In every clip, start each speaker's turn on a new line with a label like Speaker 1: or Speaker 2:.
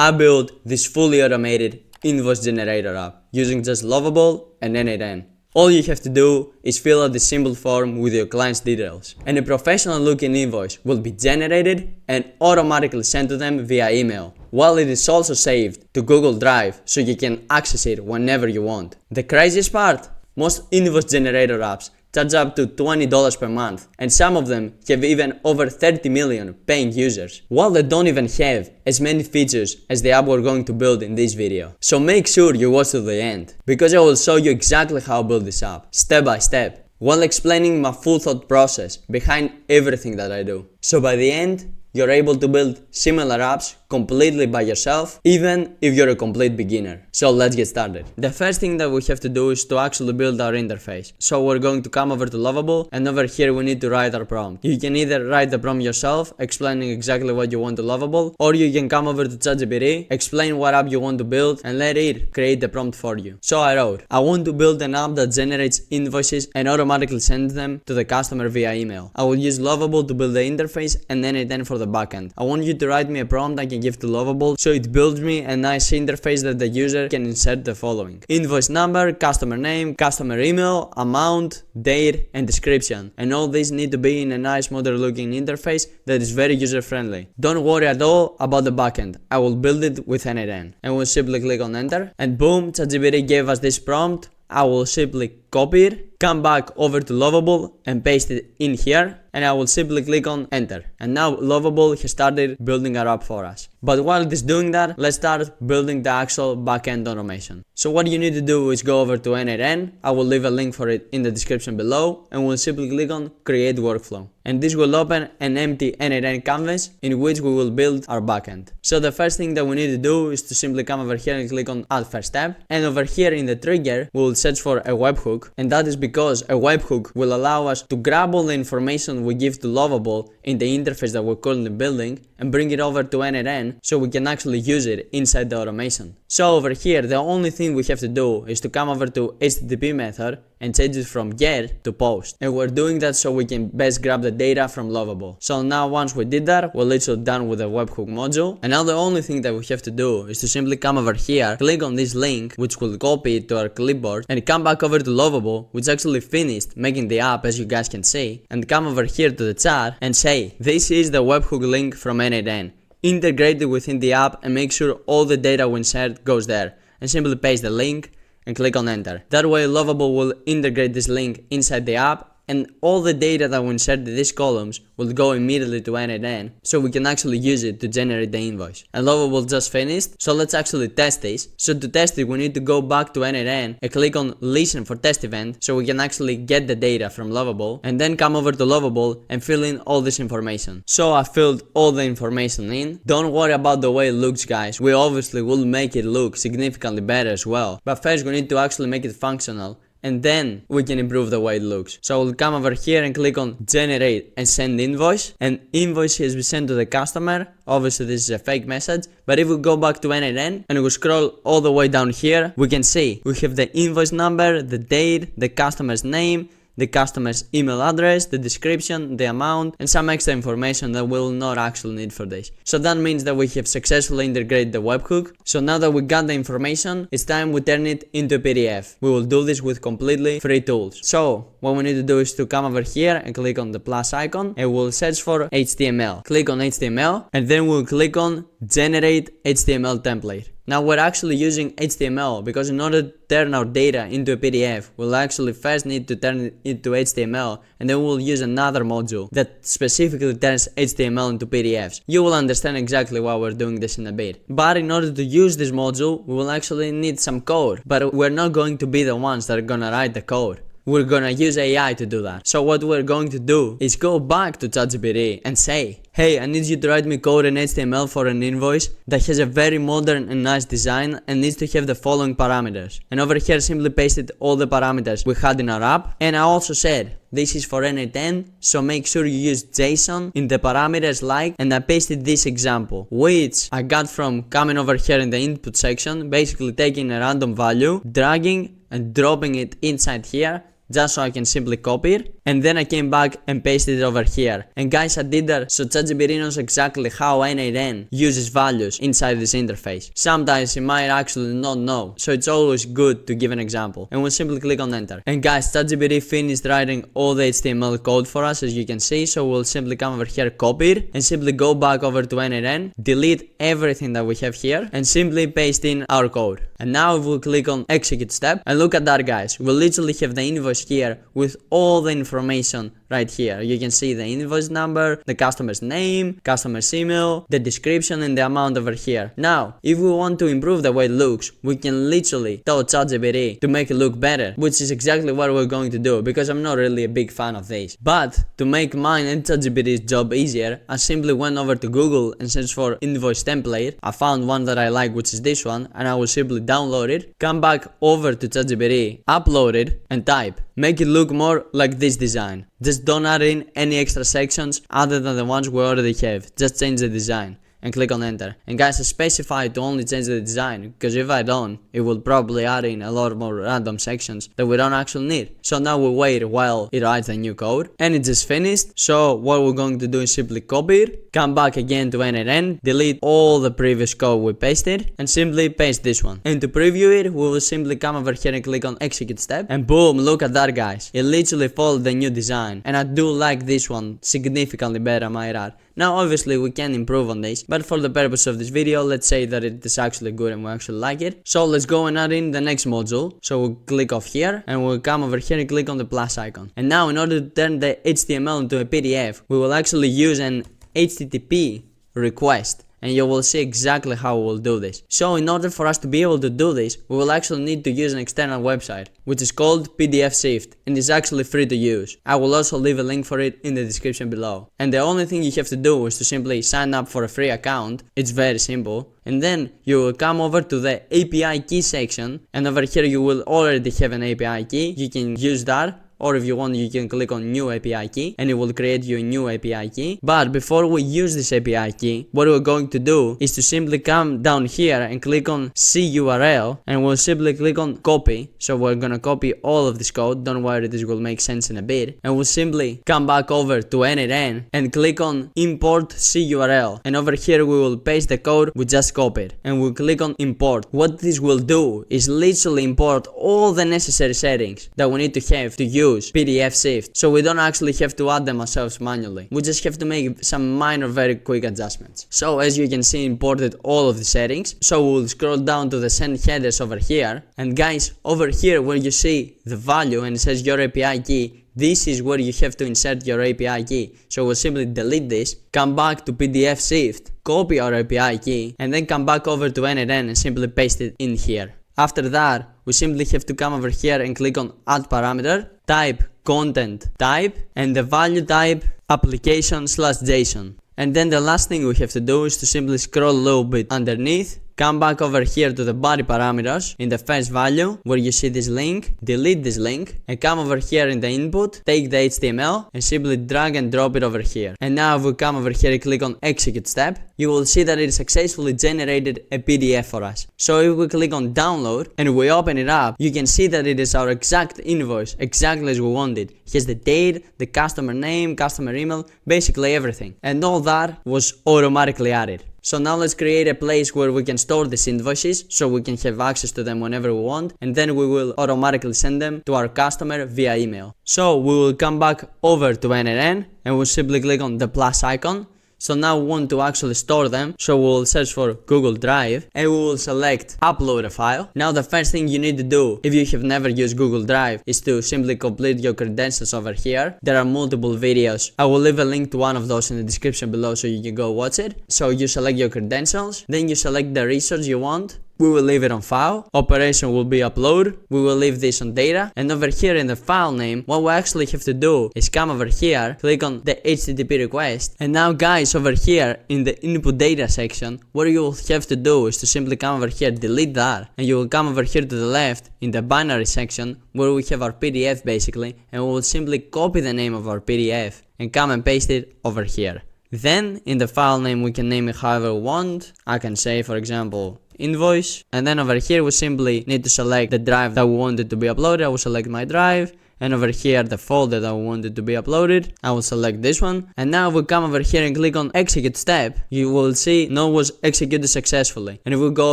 Speaker 1: I built this fully automated invoice generator app using just Lovable and n8n. All you have to do is fill out the simple form with your client's details, and a professional looking invoice will be generated and automatically sent to them via email, while it is also saved to Google Drive so you can access it whenever you want. The craziest part? Most invoice generator apps charge up to $20 per month, and some of them have even over 30 million paying users, while they don't even have as many features as the app we're going to build in this video. So make sure you watch to the end, because I will show you exactly how I build this app, step by step, while explaining my full thought process behind everything that I do. So by the end, you're able to build similar apps completely by yourself, even if you're a complete beginner. So let's get started. The first thing that we have to do is to actually build our interface. So we're going to come over to Lovable, and over here we need to write our prompt. You can either write the prompt yourself, explaining exactly what you want to Lovable, or you can come over to ChatGPT, explain what app you want to build, and let it create the prompt for you. So I wrote, I want to build an app that generates invoices and automatically sends them to the customer via email. I will use Lovable to build the interface and n8n for the backend. I want you to write me a prompt I can give to Lovable so it builds me a nice interface that the user can insert the following: invoice number, customer name, customer email, amount, date, and description. And all these need to be in a nice modern looking interface that is very user friendly. Don't worry at all about the backend. I will build it with n8n. And we'll simply click on enter, and boom, ChatGPT gave us this prompt. I will simply copy it, come back over to Lovable and paste it in here, and I will simply click on enter. And now Lovable has started building our app for us. But while it is doing that, let's start building the actual backend automation. So what you need to do is go over to n8n. I will leave a link for it in the description below, and we'll simply click on create workflow. And this will open an empty n8n canvas in which we will build our backend. So the first thing that we need to do is to simply come over here and click on add first step. And over here in the trigger, we will search for a webhook, and that is because a webhook will allow us to grab all the information we give to Lovable in the interface that we're currently building and bring it over to n8n so we can actually use it inside the automation. So over here, the only thing we have to do is to come over to HTTP method and change it from get to post. And we're doing that so we can best grab the data from Lovable. So now once we did that, we're literally done with the webhook module. And now the only thing that we have to do is to simply come over here, click on this link, which will copy it to our clipboard, and come back over to Lovable, which actually finished making the app as you guys can see, and come over here to the chat and say, this is the webhook link from n8n. Integrate it within the app and make sure all the data we insert goes there, and simply paste the link and click on enter. That way Lovable will integrate this link inside the app, and all the data that we insert in these columns will go immediately to n8n so we can actually use it to generate the invoice. And Lovable just finished, so let's actually test this. So to test it, we need to go back to n8n and click on listen for test event so we can actually get the data from Lovable, and then come over to Lovable and fill in all this information. So I filled all the information in. Don't worry about the way it looks, guys. We obviously will make it look significantly better as well. But first we need to actually make it functional, and then we can improve the way it looks. So we'll come over here and click on generate and send invoice, and invoice has been sent to the customer. Obviously this is a fake message, but if we go back to n8n and we scroll all the way down here, we can see we have the invoice number, the date, the customer's name, the customer's email address, the description, the amount, and some extra information that we'll not actually need for this. So that means that we have successfully integrated the webhook. So now that we got the information, it's time we turn it into a PDF. We will do this with completely free tools. So what we need to do is to come over here and click on the plus icon, and we'll search for HTML. Click on HTML, and then we'll click on generate HTML template. Now we're actually using HTML because in order to turn our data into a PDF, we'll actually first need to turn it into HTML, and then we'll use another module that specifically turns HTML into PDFs. You will understand exactly why we're doing this in a bit. But in order to use this module, we will actually need some code. But we're not going to be the ones that are gonna write the code. We're gonna use AI to do that. So what we're going to do is go back to ChatGPT and say, hey, I need you to write me code in HTML for an invoice that has a very modern and nice design and needs to have the following parameters. And over here simply pasted all the parameters we had in our app. And I also said, this is for n8n, so make sure you use JSON in the parameters like, and I pasted this example, which I got from coming over here in the input section, basically taking a random value, dragging and dropping it inside here, just so I can simply copy it, and then I came back and pasted it over here. And guys, I did that so ChatGPT knows exactly how n8n uses values inside this interface. Sometimes it might actually not know, so it's always good to give an example. And we'll simply click on enter. And guys, ChatGPT finished writing all the HTML code for us, as you can see, so we'll simply come over here, copy it, and simply go back over to n8n, delete everything that we have here, and simply paste in our code. And now we'll click on execute step, and look at that, guys, we'll literally have the invoice here with all the information right here. You can see the invoice number, the customer's name, customer's email, the description, and the amount over here. Now, if we want to improve the way it looks, we can literally tell ChatGPT to make it look better, which is exactly what we're going to do, because I'm not really a big fan of this. But to make mine and ChatGPT's job easier, I simply went over to Google and searched for invoice template. I found one that I like, which is this one, and I will simply download it, come back over to ChatGPT, upload it, and type. Make it look more like this design. Just don't add in any extra sections other than the ones we already have. Just change the design and click on enter. And guys, I specify to only change the design, because if I don't, it will probably add in a lot more random sections that we don't actually need. So now we wait while it writes the new code, and it just finished. So what we're going to do is simply copy it, come back again to n8n, delete all the previous code we pasted, and simply paste this one. And to preview it, we will simply come over here and click on execute step, and boom, look at that, guys. It literally followed the new design, and I do like this one significantly better, I might add. Now obviously we can improve on this, but for the purpose of this video, let's say that it is actually good and we actually like it. So let's go and add in the next module. So we'll click off here, and we'll come over here and click on the plus icon. And now in order to turn the HTML into a PDF, we will actually use an HTTP request. And you will see exactly how we will do this. So in order for us to be able to do this, we will actually need to use an external website, which is called PDF Shift, and is actually free to use. I will also leave a link for it in the description below. And the only thing you have to do is to simply sign up for a free account. It's very simple. And then you will come over to the API key section, and over here you will already have an API key. You can use that. Or if you want, you can click on new API key and it will create you a new API key. But before we use this API key, what we're going to do is to simply come down here and click on CURL, and we'll simply click on copy. So we're gonna copy all of this code. Don't worry, this will make sense in a bit. And we'll simply come back over to n8n and click on import CURL. And over here we will paste the code we just copied, and we'll click on import. What this will do is literally import all the necessary settings that we need to have to use PDF Shift, so we don't actually have to add them ourselves manually. We just have to make some minor, very quick adjustments. So as you can see, imported all of the settings. So we'll scroll down to the send headers over here, and guys, over here where you see the value and it says your API key, this is where you have to insert your API key. So we'll simply delete this, come back to PDF Shift, copy our API key, and then come back over to n8n and simply paste it in here. After that, we simply have to come over here and click on add parameter, type content type, and the value type application/JSON. And then the last thing we have to do is to simply scroll a little bit underneath, come back over here to the body parameters in the first value where you see this link, delete this link, and come over here in the input, take the HTML and simply drag and drop it over here. And now if we come over here and click on execute step, you will see that it successfully generated a PDF for us. So if we click on download and we open it up, you can see that it is our exact invoice, exactly as we wanted. It has the date, the customer name, customer email, basically everything. And all that was automatically added. So now let's create a place where we can store these invoices so we can have access to them whenever we want, and then we will automatically send them to our customer via email. So we will come back over to n8n and we'll simply click on the plus icon. So now we want to actually store them, so we'll search for Google Drive and we will select upload a file. Now the first thing you need to do if you have never used Google Drive is to simply complete your credentials over here. There are multiple videos. I will leave a link to one of those in the description below so you can go watch it. So you select your credentials, then you select the resource you want. We will leave it on file, operation will be upload, we will leave this on data, and over here in the file name, what we actually have to do is come over here, click on the HTTP request, and now guys, over here in the input data section, what you will have to do is to simply come over here, delete that, and you will come over here to the left in the binary section where we have our PDF basically, and we will simply copy the name of our PDF and come and paste it over here. Then in the file name we can name it however we want. I can say for example invoice, and then over here we simply need to select the drive that we wanted to be uploaded. I will select my drive, and over here the folder that we wanted to be uploaded. I will select this one, and now if we come over here and click on execute step, you will see no was executed successfully. And if we go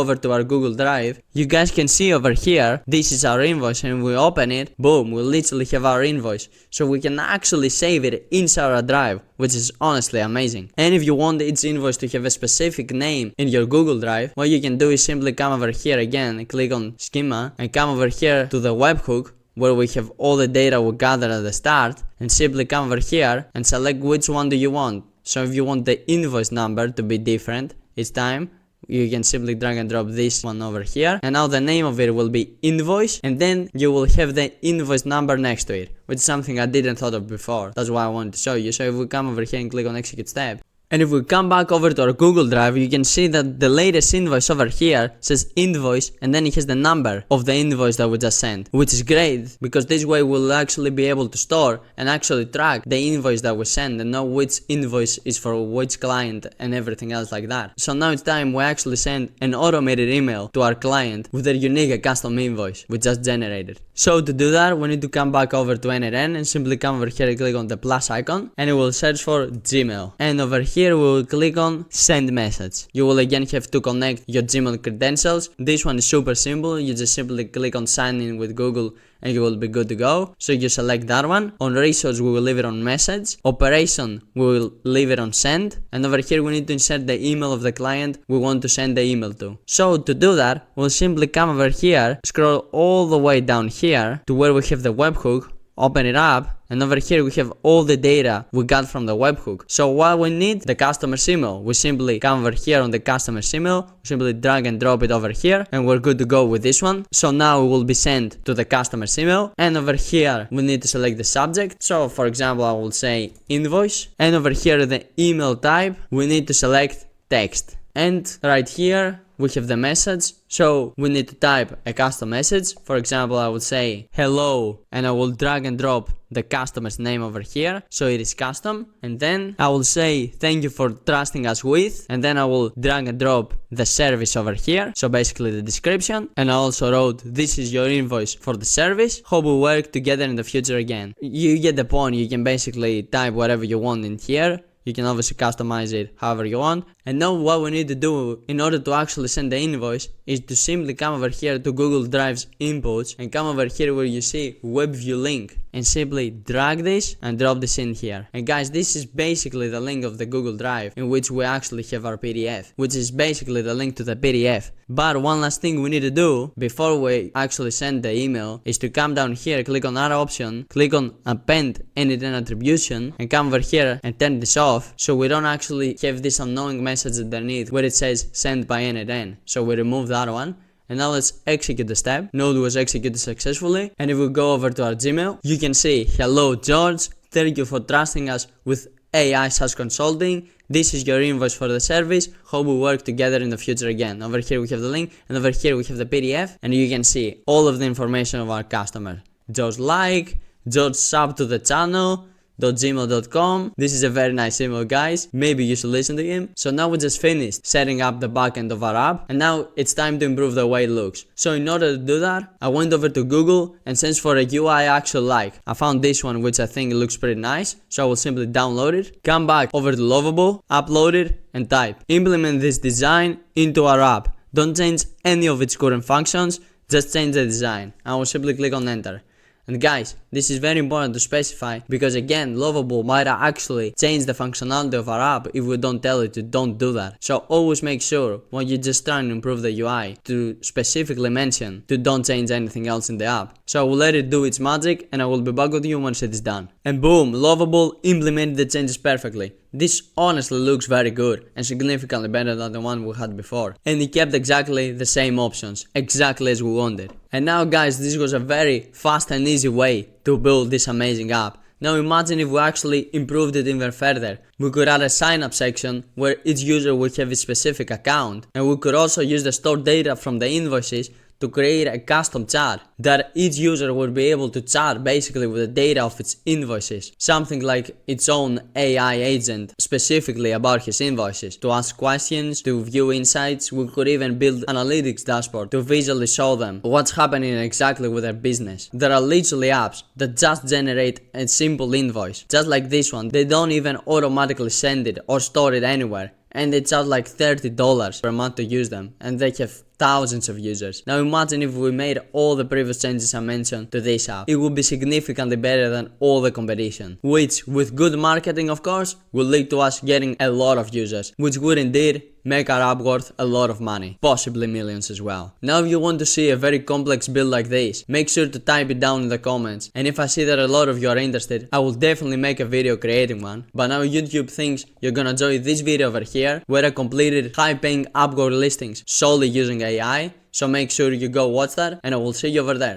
Speaker 1: over to our Google Drive, you guys can see over here, this is our invoice, and we open it, boom, we literally have our invoice. So we can actually save it inside our drive, which is honestly amazing. And if you want each invoice to have a specific name in your Google Drive, what you can do is simply come over here again and click on schema and come over here to the webhook where we have all the data we gathered at the start, and simply come over here and select which one do you want. So if you want the invoice number to be different each time, you can simply drag and drop this one over here, and now the name of it will be invoice, and then you will have the invoice number next to it, which is something I didn't thought of before. That's why I wanted to show you. So if we come over here and click on execute step, and if we come back over to our Google Drive, you can see that the latest invoice over here says invoice, and then it has the number of the invoice that we just sent, which is great because this way we'll actually be able to store and actually track the invoice that we send and know which invoice is for which client and everything else like that. So now it's time we actually send an automated email to our client with their unique custom invoice we just generated. So to do that, we need to come back over to n8n and simply come over here and click on the plus icon, and it will search for Gmail. And over here we will click on send message. You will again have to connect your Gmail credentials. This one is super simple. You just simply click on sign in with Google and you will be good to go. So you select that one. On resource we will leave it on message. Operation we will leave it on send. And over here we need to insert the email of the client we want to send the email to. So to do that, we'll simply come over here, scroll all the way down here to where we have the webhook, open it up, and over here we have all the data we got from the webhook. So while we need the customer's email, we simply come over here on the customer's email, we simply drag and drop it over here, and we're good to go with this one. So now it will be sent to the customer's email, and over here we need to select the subject. So for example, I will say invoice, and over here the email type, we need to select text. And right here we have the message, so we need to type a custom message. For example, I would say hello, and I will drag and drop the customer's name over here, so it is custom. And then I will say thank you for trusting us with, and then I will drag and drop the service over here, so basically the description. And I also wrote this is your invoice for the service, hope we work together in the future again. You get the point. You can basically type whatever you want in here. You can obviously customize it however you want. And now what we need to do in order to actually send the invoice is to simply come over here to Google Drive's inputs and come over here where you see web view link and simply drag this and drop this in here. And guys, this is basically the link of the Google Drive in which we actually have our PDF, which is basically the link to the PDF. But one last thing we need to do before we actually send the email is to come down here, click on our option, click on append n8n attribution, and come over here and turn this off so we don't actually have this annoying message underneath where it says send by n8n. So we remove that one. And now let's execute the step. Node was executed successfully. And if we go over to our Gmail, you can see hello George, thank you for trusting us with AI SaaS consulting. This is your invoice for the service. Hope we work together in the future again. Over here we have the link, and over here we have the PDF, and you can see all of the information of our customer. George like, George sub to the channel, .gmail.com. This is a very nice email, guys. Maybe you should listen to him. So now we just finished setting up the backend of our app, and now it's time to improve the way it looks. So in order to do that, I went over to Google and searched for a UI I actually like. I found this one which I think looks pretty nice, so I will simply download it, come back over to Lovable, upload it, and type implement this design into our app. Don't change any of its current functions, just change the design. I will simply click on enter. And guys, this is very important to specify because again, Lovable might actually change the functionality of our app if we don't tell it to don't do that. So always make sure when you're just trying to improve the UI to specifically mention to don't change anything else in the app. So I will let it do its magic and I will be back with you once it is done. And boom, Lovable implemented the changes perfectly. This honestly looks very good and significantly better than the one we had before. And it kept exactly the same options, exactly as we wanted. And now guys, this was a very fast and easy way to build this amazing app. Now imagine if we actually improved it even further. We could add a sign up section where each user would have a specific account, and we could also use the stored data from the invoices to create a custom chat that each user would be able to chat basically with the data of its invoices. Something like its own AI agent specifically about his invoices, to ask questions, to view insights. We could even build analytics dashboard to visually show them what's happening exactly with their business. There are literally apps that just generate a simple invoice, just like this one. They don't even automatically send it or store it anywhere, and they charge like $30 per month to use them, and they have thousands of users. Now imagine if we made all the previous changes I mentioned to this app. It would be significantly better than all the competition, which with good marketing of course will lead to us getting a lot of users, which would indeed make our app worth a lot of money, possibly millions as well. Now if you want to see a very complex build like this, make sure to type it down in the comments, and if I see that a lot of you are interested, I will definitely make a video creating one. But now YouTube thinks you're gonna enjoy this video over here where I completed high paying AppGore listings solely using AI, so make sure you go watch that, and I will see you over there.